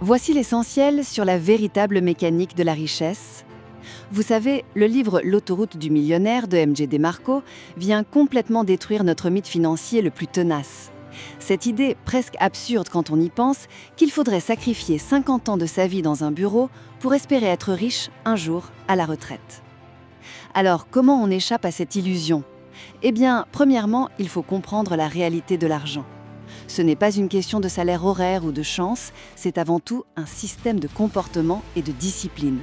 Voici l'essentiel sur la véritable mécanique de la richesse. Vous savez, le livre L'autoroute du millionnaire de M.J. DeMarco vient complètement détruire notre mythe financier le plus tenace. Cette idée, presque absurde quand on y pense, qu'il faudrait sacrifier 50 ans de sa vie dans un bureau pour espérer être riche un jour à la retraite. Alors, comment on échappe à cette illusion ? Eh bien, premièrement, il faut comprendre la réalité de l'argent. Ce n'est pas une question de salaire horaire ou de chance, c'est avant tout un système de comportement et de discipline.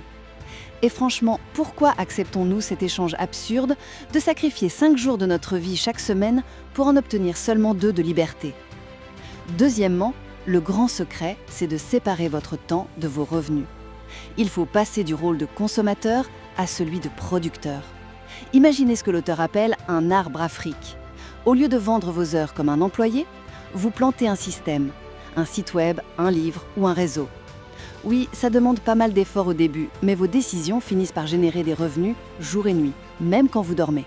Et franchement, pourquoi acceptons-nous cet échange absurde de sacrifier 5 jours de notre vie chaque semaine pour en obtenir seulement 2 de liberté ? Deuxièmement, le grand secret, c'est de séparer votre temps de vos revenus. Il faut passer du rôle de consommateur à celui de producteur. Imaginez ce que l'auteur appelle un arbre à fric. Au lieu de vendre vos heures comme un employé, vous plantez un système, un site web, un livre ou un réseau. Oui, ça demande pas mal d'efforts au début, mais vos décisions finissent par générer des revenus jour et nuit, même quand vous dormez.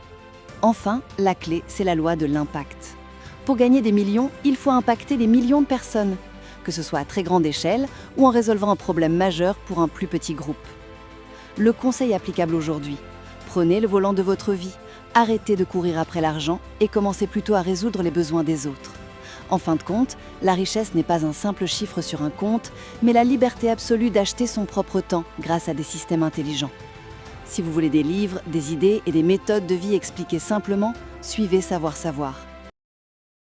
Enfin, la clé, c'est la loi de l'impact. Pour gagner des millions, il faut impacter des millions de personnes, que ce soit à très grande échelle ou en résolvant un problème majeur pour un plus petit groupe. Le conseil applicable aujourd'hui: prenez le volant de votre vie, arrêtez de courir après l'argent et commencez plutôt à résoudre les besoins des autres. En fin de compte, la richesse n'est pas un simple chiffre sur un compte, mais la liberté absolue d'acheter son propre temps grâce à des systèmes intelligents. Si vous voulez des livres, des idées et des méthodes de vie expliquées simplement, suivez Savoir Savoir.